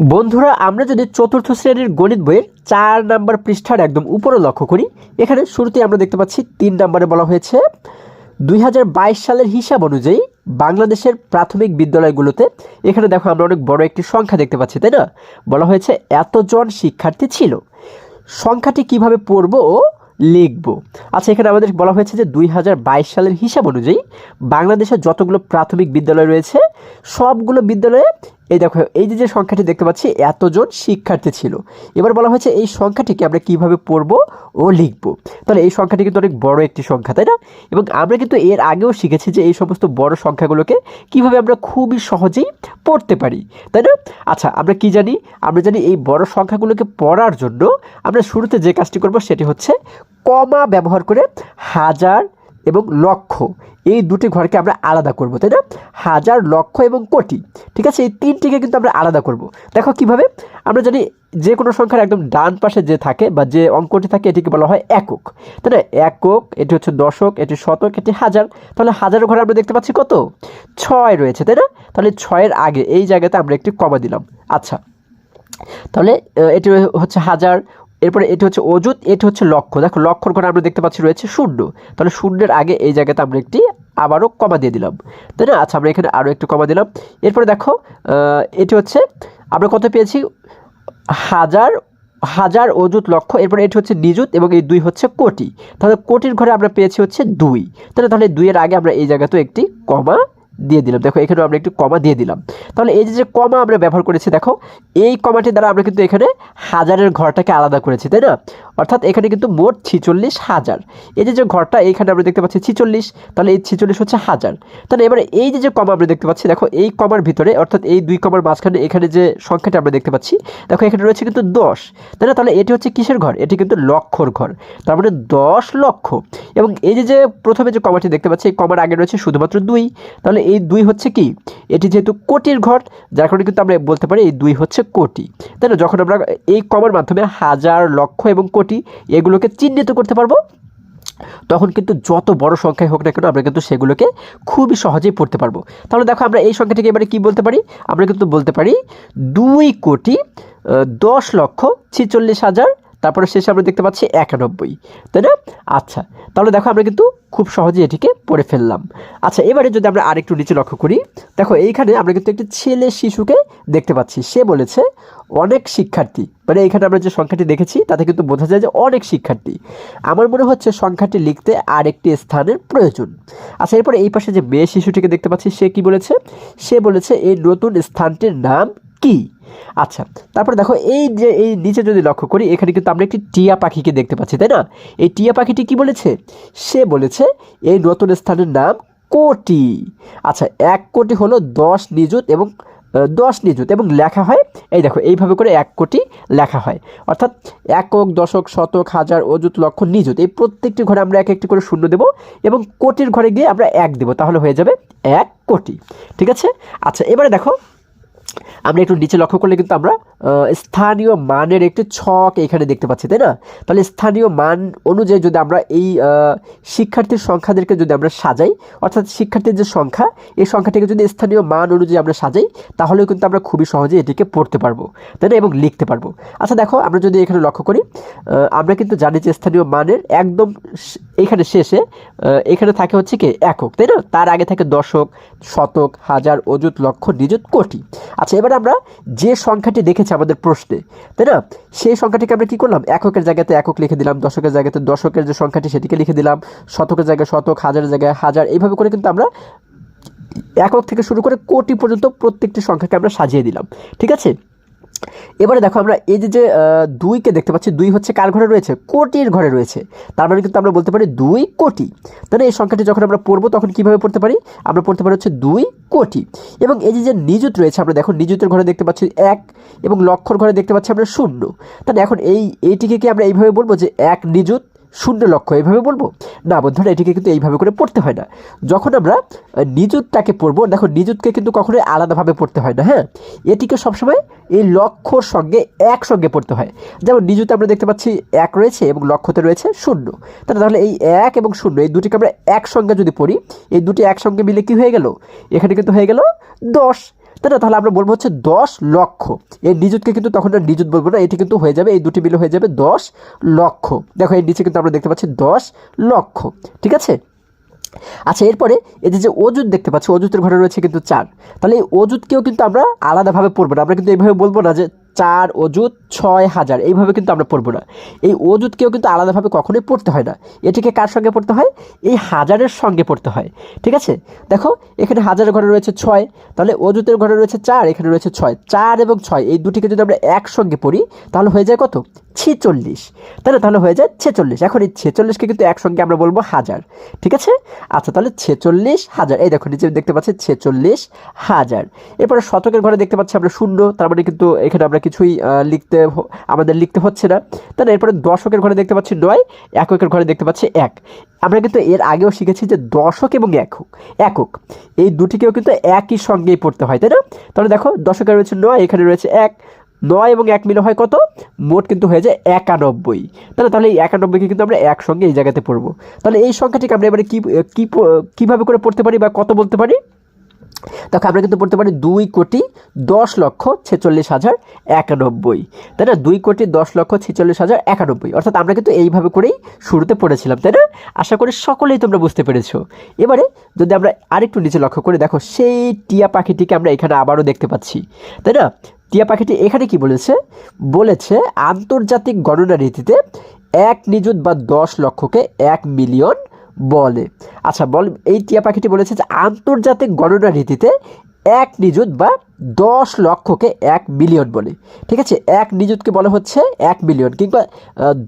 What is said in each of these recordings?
বন্ধুরা, আমরা যদি চতুর্থ শ্রেণীর গণিত বইয়ের 4 নম্বর পৃষ্ঠার একদম উপরে লক্ষ্য করি, এখানে শুরুতেই আমরা দেখতে পাচ্ছি 3 নম্বরে বলা হয়েছে 2022 সালের হিসাব অনুযায়ী বাংলাদেশের প্রাথমিক বিদ্যালয়গুলোতে, এখানে দেখো আমরা অনেক বড় একটি সংখ্যা দেখতে পাচ্ছি, তাই না? বলা হয়েছে এতজন শিক্ষার্থী ছিল। সংখ্যাটি কিভাবে পড়ব ও লিখব। আচ্ছা, এখানে আমাদের বলা হয়েছে যে 2022 সালের হিসাব অনুযায়ী বাংলাদেশের যতগুলো প্রাথমিক বিদ্যালয় রয়েছে সবগুলো বিদ্যালয়ে এই দেখো এই যে সংখ্যাটি দেখতে পাচ্ছি এতজন শিক্ষার্থী ছিল। এবার বলা হয়েছে এই সংখ্যাটিকে আমরা কিভাবে পড়ব ও লিখব। তাহলে এই সংখ্যাটি কিন্তু অনেক বড় একটি সংখ্যা, তাই না? এবং আমরা কিন্তু এর আগেও শিখেছি যে এই সমস্ত বড় সংখ্যাগুলোকে কিভাবে আমরা খুবই সহজেই পড়তে পারি, তাই না? আচ্ছা, আমরা কি জানি? আমরা জানি এই বড় সংখ্যাগুলোকে পড়ার জন্য আমরা শুরুতে যে কাজটি করব সেটি হচ্ছে কমা ব্যবহার করে হাজার এবং লক্ষ এই দুটি ঘরকে আমরা আলাদা করব, তাই না? হাজার, লক্ষ এবং কোটি, ঠিক আছে? এই তিনটিকে কিন্তু আমরা আলাদা করব। দেখো কিভাবে। আমরা জানি যে কোনো সংখ্যার একদম ডান পাশে যে থাকে বা যে অঙ্কটি থাকে এটিকে বলা হয় একক, তাই না? একক, এটি হচ্ছে দশক, এটি শতক, এটি হাজার। তাহলে হাজারের ঘরে আমরা দেখতে পাচ্ছি কত? 6 রয়েছে, তাই না? তাহলে 6-এর আগে এই জায়গাতে আমরা একটি কমা দিলাম। আচ্ছা, তাহলে এটি হচ্ছে হাজার, এরপরে এটি হচ্ছে অযুত, এটি হচ্ছে লক্ষ। দেখো লক্ষর ঘরে আমরা দেখতে পাচ্ছি রয়েছে শূন্য, তাহলে শূন্যের আগে এই জায়গাতে আমরা একটি আবারও কমা দিয়ে দিলাম, তাই না? আচ্ছা, আমরা এখানে আরও একটু কমা দিলাম। এরপরে দেখো এটি হচ্ছে আমরা কত পেয়েছি? হাজার, হাজার, অযুত, লক্ষ, এরপরে এটি হচ্ছে নিযুত এবং এই 2 হচ্ছে কোটি। তাহলে কোটির ঘরে আমরা পেয়েছি হচ্ছে 2, তাহলে 2-এর আগে আমরা এই জায়গাতেও একটি কমা দিয়ে দিলাম। দেখো এখানেও আমরা একটু কমা দিয়ে দিলাম। তাহলে এই যে কমা আমরা ব্যবহার করেছি, দেখো এই কমাটি দ্বারা আমরা কিন্তু এখানে হাজারের ঘরটাকে আলাদা করেছি, তাই না? অর্থাৎ এখানে কিন্তু মোট 46,000। এই যে ঘরটা এইখানে আমরা দেখতে পাচ্ছি 46, তাহলে এই 46 হচ্ছে হাজার। তাহলে এবারে এই যে কমা আমরা দেখতে পাচ্ছি, দেখো এই কমার ভিতরে অর্থাৎ এই 2 কমার মাঝখানে এখানে যে সংখ্যাটা আমরা দেখতে পাচ্ছি, দেখো এখানে রয়েছে কিন্তু 10, তাই না? তাহলে এটি হচ্ছে কিসের ঘর? এটি কিন্তু লক্ষর ঘর, তার মানে 10 লক্ষ। এবং এই যে প্রথমে যে কমাটি দেখতে পাচ্ছি এই কমার আগে রয়েছে শুধুমাত্র 2, তাহলে এই 2 হচ্ছে কি? এটি যেহেতু কোটির ঘর, যার কারণে কিন্তু আমরা বলতে পারি এই 2 হচ্ছে কোটি, তাই না? যখন আমরা এই কমার মাধ্যমে হাজার, লক্ষ এবং কোটি এগুলোকে চিহ্নিত করতে পারবো, তখন কিন্তু যত বড় সংখ্যাই হোক না কেন আমরা কিন্তু সেগুলোকে খুবই সহজেই পড়তে পারবো। তাহলে দেখো আমরা এই সংখ্যাটিকে এবারে কি বলতে পারি? আমরা কিন্তু বলতে পারি 2,10,46,000, তারপরে শেষে আমরা দেখতে পাচ্ছি 91, তাই না? আচ্ছা, তাহলে দেখো আমরা কিন্তু খুব সহজেই এটিকে পড়ে ফেললাম। আচ্ছা, এবারে যদি আমরা আরেকটু নিচে লক্ষ্য করি, দেখো এইখানে আমরা কিন্তু একটি ছেলে শিশুকে দেখতে পাচ্ছি। সে বলেছে অনেক শিক্ষার্থী, মানে এইখানে আমরা যে সংখ্যাটি দেখেছি তাতে কিন্তু বোঝা যায় যে অনেক শিক্ষার্থী। আমার মনে হচ্ছে সংখ্যাটি লিখতে আরেকটি স্থানের প্রয়োজন। আচ্ছা, এরপরে এই পাশে যে মেয়ে শিশুটিকে দেখতে পাচ্ছি, সে কি বলেছে? সে বলেছে এই নতুন স্থানটির নাম কি? আচ্ছা, তারপরে দেখো এই যে এই নিচে যদি লক্ষ্য করি, এখানে কিন্তু আমরা একটি টিয়া পাখিকে দেখতে পাচ্ছি, তাই না? এই টিয়া পাখিটি কি বলেছে? সে বলেছে এই নতুন স্থানের নাম কোটি। আচ্ছা, 1 কোটি হলো 10 নিযুত এবং 10 নিযুত এবং লেখা হয় এই দেখো এইভাবে করে 1 কোটি লেখা হয়। অর্থাৎ একক, দশক, শতক, হাজার, অযুত, লক্ষ, নিযুত এই প্রত্যেকটি ঘরে আমরা এক একটি করে শূন্য দেব এবং কোটির ঘরে গিয়ে আমরা 1 দেব, তাহলে হয়ে যাবে 1 কোটি। ঠিক আছে? আচ্ছা, এবারে দেখো আমরা একটু নিচে লক্ষ্য করলে কিন্তু আমরা স্থানীয় মানের একটি ছক এখানে দেখতে পাচ্ছি, তাই না? তাহলে স্থানীয় মান অনুযায়ী যদি আমরা এই শিক্ষার্থীর সংখ্যাদেরকে যদি আমরা সাজাই, অর্থাৎ শিক্ষার্থীর যে সংখ্যা এই সংখ্যাটিকে যদি স্থানীয় মান অনুযায়ী আমরা সাজাই, তাহলেও কিন্তু আমরা খুবই সহজে এটিকে পড়তে পারবো, তাই না? এবং লিখতে পারবো। আচ্ছা, দেখো আমরা যদি এখানে লক্ষ্য করি, আমরা কিন্তু জানি যে স্থানীয় মানের একদম এখানে শেষে এখানে থাকে হচ্ছে কি একক, তাই না? তার আগে থাকে দশক, শতক, হাজার, অযুত, লক্ষ, নিযুত, কোটি। আচ্ছা, এবার আমরা যে সংখ্যাটি দেখেছি আমাদের প্রশ্নে, তাই না, সেই সংখ্যাটিকে আমরা কি করলাম? এককের জায়গাতে একক লিখে দিলাম, দশকের জায়গাতে দশকের যে সংখ্যাটি সেটিকে লিখে দিলাম, শতকের জায়গায় শতক, হাজারের জায়গায় হাজার, এইভাবে করে কিন্তু আমরা একক থেকে শুরু করে কোটি পর্যন্ত প্রত্যেকটি সংখ্যাকে আমরা সাজিয়ে দিলাম। ঠিক আছে? এবারে দেখো আমরা এই যে 2কে দেখতে পাচ্ছি, 2 হচ্ছে কার ঘরে রয়েছে? কোটির ঘরে রয়েছে। তার মানে কিন্তু আমরা বলতে পারি 2 কোটি। তাহলে এই সংখ্যাটি যখন আমরা পড়বো তখন কিভাবে পড়তে পারি? আমরা পড়তে পারি হচ্ছে 2 কোটি। এবং এই যে নিযুত রয়েছে, আমরা দেখো নিযুতের ঘরে দেখতে পাচ্ছি 1 এবং লক্ষর ঘরে দেখতে পাচ্ছি আমরা 0। তাহলে এখন এইটিকে কি আমরা এইভাবে বলবো যে 1 নিযুত 0 লক্ষ, এইভাবে বলবো? না বন্ধুরা, এটিকে কিন্তু এইভাবে করে পড়তে হয় না। যখন আমরা নিযুতটাকে পড়বো, দেখো নিযুতকে কিন্তু কখনোই আলাদাভাবে পড়তে হয় না, হ্যাঁ? এটিকে সবসময় এই লক্ষর সঙ্গে একসঙ্গে পড়তে হয়। যেমন নিযুতে আমরা দেখতে পাচ্ছি 1 রয়েছে এবং লক্ষতে রয়েছে 0। তাহলে এই 1 এবং 0 এই দুটিকে আমরা একসঙ্গে যদি পড়ি, এই দুটি একসঙ্গে মিলে কি হয়ে গেল? এখানে কিন্তু হয়ে গেল 10। তাই না? তাহলে আমরা বলবো হচ্ছে 10 লক্ষ। এই নিযুতকে কিন্তু তখন আর নিযুত বলবো না, এটি কিন্তু হয়ে যাবে, এই দুটি মিলে হয়ে যাবে 10 লক্ষ। দেখো এর নিচে কিন্তু আমরা দেখতে পাচ্ছি 10 লক্ষ, ঠিক আছে। আচ্ছা, এরপরে এই যে অজুত দেখতে পাচ্ছি, অজুতের ঘরে রয়েছে কিন্তু 4। তাহলে এই অজুতকেও কিন্তু আমরা আলাদাভাবে পড়বো না, আমরা কিন্তু এইভাবে বলবো না যে 4 অজুত 6000, এইভাবে কিন্তু আমরা পড়বো না। এই অজুতকেও কিন্তু আলাদাভাবে কখনোই পড়তে হয় না, এটিকে কার সঙ্গে পড়তে হয়? এই হাজারের সঙ্গে পড়তে হয়, ঠিক আছে। দেখো এখানে হাজারের ঘরে রয়েছে 6, তাহলে অজুতের ঘরে রয়েছে 4, এখানে রয়েছে 6, 4 এবং 6 এই দুটিকে যদি আমরা একসঙ্গে পড়ি তাহলে হয়ে যায় কত? 46, তাই না? তাহলে হয়ে যায় 46। এখন এই 46কে কিন্তু একসঙ্গে আমরা বলবো হাজার, ঠিক আছে। আচ্ছা, তাহলে 46,000, এই দেখো নিচে দেখতে পাচ্ছি 46,000। এরপরে শতকের ঘরে দেখতে পাচ্ছি আমরা 0, তার মানে কিন্তু এখানে আমরা কিছুই আমাদের লিখতে হচ্ছে না, তাই না। এরপরে দশকের ঘরে দেখতে পাচ্ছি 9, এককের ঘরে দেখতে পাচ্ছি 1। আমরা কিন্তু এর আগেও শিখেছি যে দশক এবং একক এই দুটিকেও কিন্তু একই সঙ্গেই পড়তে হয়, তাই না। তাহলে দেখো দশকে রয়েছে 9, এখানে রয়েছে 1, 9 এবং 1 মিলে হয় কত? মোট কিন্তু হয়ে যায় 91, তাহলে এই 91কে কিন্তু আমরা একসঙ্গে এই জায়গাতে পড়বো। তাহলে এই সংখ্যাটিকে আমরা এবারে কীভাবে করে পড়তে পারি বা কত বলতে পারি? দেখো আমরা কিন্তু পড়তে পারি 2,10,46,091, তাই না। 2,10,46,091, অর্থাৎ আমরা কিন্তু এইভাবে করেই শুরুতে পড়েছিলাম, তাই না। আশা করি সকলেই তোমরা বুঝতে পেরেছো। এবারে যদি আমরা আরেকটু নিচে লক্ষ্য করি, দেখো সেই টিয়া পাখিটিকে আমরা এখানে আবারও দেখতে পাচ্ছি, তাই না। টিয়া পাখিটি এখানে কি বলেছে আন্তর্জাতিক গণনা রীতিতে 1 নিযুত বা 10 লক্ষকে 1 মিলিয়ন বলে। আচ্ছা এই টিয়া পাখিটি বলেছে যে আন্তর্জাতিক গণনা রীতিতে 1 নিযুত বা 10 লক্ষকে 1 মিলিয়ন বলে, ঠিক আছে। 1 নিযুতকে বলা হচ্ছে 1 মিলিয়ন, কিংবা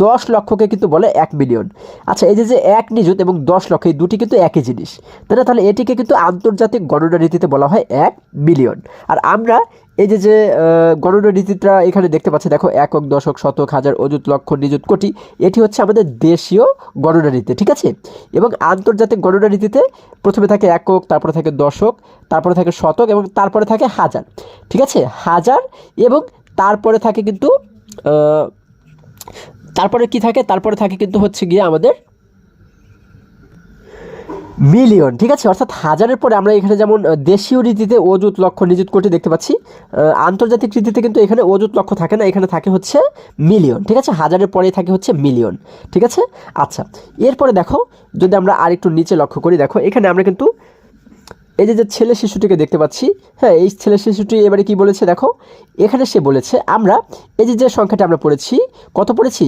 10 লক্ষকে কিন্তু বলে 1 মিলিয়ন। আচ্ছা, এই যে 1 নিযুত এবং 10 লক্ষ এই দুটি কিন্তু একই জিনিস, তাই না। তাহলে এটিকে কিন্তু আন্তর্জাতিক গণনা রীতিতে বলা হয় 1 মিলিয়ন। আর আমরা এই যে গণনা রীতিটা এখানে দেখতে পাচ্ছি, দেখো একক, দশক, শতক, হাজার, অযুত, লক্ষ, নিযুত, কোটি, এটি হচ্ছে আমাদের দেশীয় গণনা রীতি, ঠিক আছে। এবং আন্তর্জাতিক গণনা রীতিতে প্রথমে থাকে একক, তারপরে থাকে দশক, তারপরে থাকে শতক এবং তারপরে থাকে হাজার, ঠিক আছে। হাজার এবং তারপরে থাকে কিন্তু তারপরে কি থাকে? তারপরে থাকে কিন্তু হচ্ছে গিয়ে আমাদের মিলিয়ন, ঠিক আছে। অর্থাৎ হাজারের পরে আমরা এখানে যেমন দেশীয় রীতিতে অযুত, লক্ষ, নিযুত, কোটি দেখতে পাচ্ছি, আন্তর্জাতিক রীতিতে কিন্তু এখানে অযুত, লক্ষ থাকে না, এখানে থাকে হচ্ছে মিলিয়ন, ঠিক আছে। হাজারের পরেই থাকে হচ্ছে মিলিয়ন, ঠিক আছে। আচ্ছা, এরপরে দেখো যদি আমরা আরেকটু নিচে লক্ষ্য করি, দেখো এখানে আমরা কিন্তু এই যে ছেলে শিশুটিকে দেখতে পাচ্ছি, হ্যাঁ, এই ছেলে শিশুটি এবারে কি বলেছে? দেখো এখানে সে বলেছে আমরা এই যে সংখ্যাটি আমরা পড়েছি, কত পড়েছি?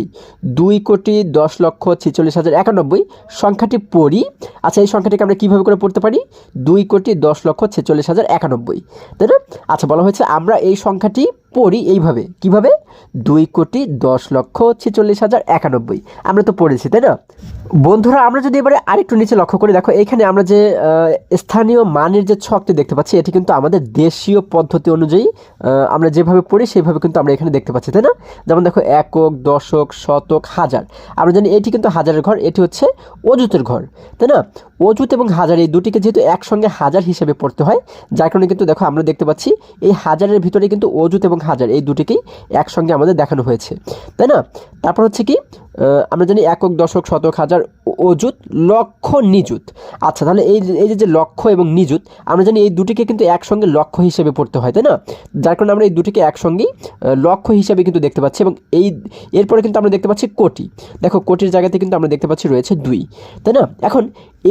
2,10,46,091 সংখ্যাটি পড়ি। আচ্ছা, এই সংখ্যাটিকে আমরা কীভাবে করে পড়তে পারি? 2,10,46,091, তাই না। আচ্ছা, বলা হয়েছে আমরা এই সংখ্যাটি পড়ি এইভাবে, কিভাবে? 2,10,46,091 আমরা তো পড়েছি, তাই না। বন্ধুরা, আমরা যদি এবারে আরেকটু নিচে লক্ষ্য করি, দেখো এখানে আমরা যে স্থানীয় মানের যে ছকটি দেখতে পাচ্ছি, এটি কিন্তু আমাদের দেশীয় পদ্ধতি অনুযায়ী আমরা যেভাবে পড়ি সেইভাবে কিন্তু আমরা এখানে দেখতে পাচ্ছি, তাই না। যেমন দেখো একক, দশক, শতক, হাজার, আমরা জানি এটি কিন্তু হাজারের ঘর, এটি হচ্ছে অযুতের ঘর, তাই না। অযুত এবং হাজার এই দুটিকে যেহেতু একসঙ্গে হাজার হিসেবে পড়তে হয়, যার কারণে কিন্তু দেখো আমরা দেখতে পাচ্ছি এই হাজারের ভিতরে কিন্তু অযুত এবং হাজার এই দুটিকেই একসঙ্গে আমাদের দেখানো হয়েছে, তাই না। তারপর হচ্ছে কি আমরা জানি একক, দশক, শতক, হাজার, অযুত, লক্ষ, নিযুত। আচ্ছা, তাহলে এই যে লক্ষ এবং নিযুত আমরা জানি এই দুটিকে কিন্তু একসঙ্গে লক্ষ হিসেবে পড়তে হয়, তাই না। যার কারণে আমরা এই দুটিকে একসঙ্গেই লক্ষ হিসেবে কিন্তু দেখতে পাচ্ছি। এবং এরপরে কিন্তু আমরা দেখতে পাচ্ছি কোটি, দেখো কোটির জায়গাতে কিন্তু আমরা দেখতে পাচ্ছি রয়েছে 2, তাই না। এখন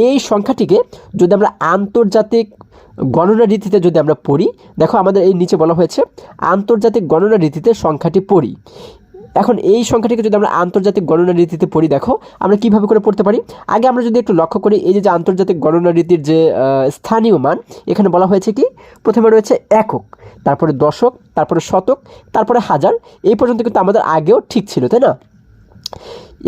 এই সংখ্যাটিকে যদি আমরা আন্তর্জাতিক গণনা রীতিতে যদি আমরা পড়ি, দেখো আমাদের এই নিচে বলা হয়েছে আন্তর্জাতিক গণনা রীতিতে সংখ্যাটি পড়ি। এখন এই সংখ্যাটিকে যদি আমরা আন্তর্জাতিক গণনা রীতিতে পড়ি, দেখো আমরা কিভাবে করে পড়তে পারি? আগে আমরা যদি একটু লক্ষ্য করি, এই যে আন্তর্জাতিক গণনা রীতির যে স্থানীয় মান, এখানে বলা হয়েছে কি প্রথমে রয়েছে একক, তারপরে দশক, তারপরে শতক, তারপরে হাজার, এই পর্যন্ত কিন্তু আমাদের আগেও ঠিক ছিল, তাই না।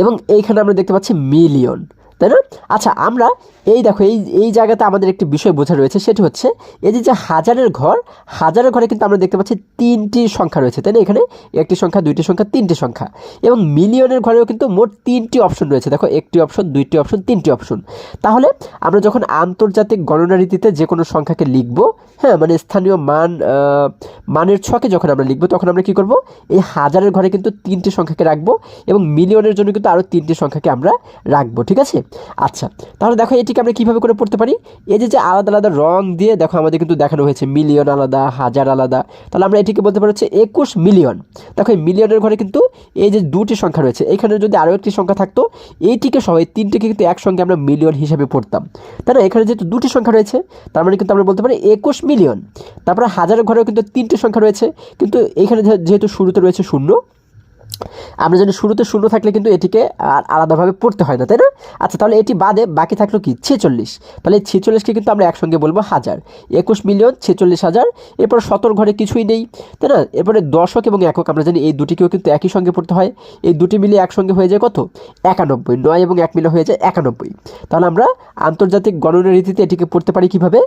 এবং এইখানে আমরা দেখতে পাচ্ছি মিলিয়ন, তাই না। আচ্ছা, আমরা এই দেখো এই জায়গাতে আমাদের একটি বিষয় বোঝা রয়েছে, সেটি হচ্ছে এই যে হাজারের ঘরে কিন্তু আমরা দেখতে পাচ্ছি 3টি সংখ্যা রয়েছে, তাই না। এখানে একটি সংখ্যা, দুইটি সংখ্যা, 3টি সংখ্যা। এবং মিলিয়নের ঘরেও কিন্তু মোট 3টি অপশন রয়েছে, দেখো একটি অপশন, 2টি অপশন, 3টি অপশন। তাহলে আমরা যখন আন্তর্জাতিক গণনা রীতিতে যে কোনো সংখ্যাকে লিখব, হ্যাঁ, মানে স্থানীয় মানের ছকে যখন আমরা লিখব, তখন আমরা কি করব? এই হাজারের ঘরে কিন্তু 3টি সংখ্যাকে রাখবো এবং মিলিয়নের জন্য কিন্তু আরও 3টি সংখ্যাকে আমরা রাখবো, ঠিক আছে। আচ্ছা, তাহলে দেখো এটি এটিকে আমরা কীভাবে করে পড়তে পারি? এই যে আলাদা আলাদা রং দিয়ে দেখো আমাদের কিন্তু দেখানো হয়েছে, মিলিয়ন আলাদা, হাজার আলাদা, তাহলে আমরা এটিকে বলতে পারি হচ্ছে 21 মিলিয়ন। দেখো এই মিলিয়নের ঘরে কিন্তু এই যে দুটি সংখ্যা রয়েছে, এখানে যদি আরও একটি সংখ্যা থাকতো এইটিকে সহ এই তিনটিকে কিন্তু একসঙ্গে আমরা মিলিয়ন হিসাবে পড়তাম, তাই না? এখানে যেহেতু দুটি সংখ্যা রয়েছে তার মানে কিন্তু আমরা বলতে পারি 21 মিলিয়ন। তারপরে হাজারের ঘরেও কিন্তু তিনটি সংখ্যা রয়েছে, কিন্তু এইখানে যেহেতু শুরুতে রয়েছে শূন্য, আমরা জানি শুরুতে শূন্য থাকলে কিন্তু এটিকে আর আলাদাভাবে পড়তে হয় না, তাই না? আচ্ছা, তাহলে এটি বাদে বাকি থাকলো কি 46, তাহলে 46কে কিন্তু আমরা একসঙ্গে বলবো হাজার, 21 মিলিয়ন 46,000। এরপর 17 ঘরে কিছুই নেই, তাই না? এরপরে দশক এবং একক আমরা জানি এই দুটিকেও কিন্তু একই সঙ্গে পড়তে হয়, এই দুটি মিলে একসঙ্গে হয়ে যায় কত? 91, 9 এবং 1 মিলে হয়ে যায় 91। তাহলে আমরা আন্তর্জাতিক গণনা রীতিতে এটিকে পড়তে পারি কীভাবে?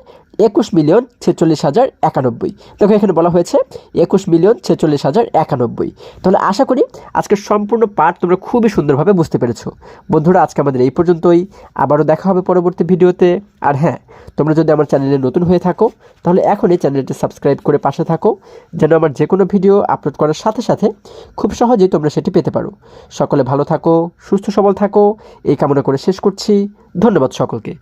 21 মিলিয়ন 46,091। দেখো এখানে বলা হয়েছে 21 মিলিয়ন 46,091। তাহলে আশা করি আজকের সম্পূর্ণ পাঠ তোমরা খুবই সুন্দরভাবে বুঝতে পেরেছো। বন্ধুরা, আজকে আমাদের এই পর্যন্তই, আবারও দেখা হবে পরবর্তী ভিডিওতে। আর হ্যাঁ, তোমরা যদি আমার চ্যানেলে নতুন হয়ে থাকো তাহলে এখনই চ্যানেলটি সাবস্ক্রাইব করে পাশে থাকো, যেন আমার যে কোনো ভিডিও আপলোড করার সাথে সাথে খুব সহজেই তোমরা সেটি পেতে পারো। সকলে ভালো থাকো, সুস্থ সবল থাকো, এই কামনা করে শেষ করছি। ধন্যবাদ সকলকে।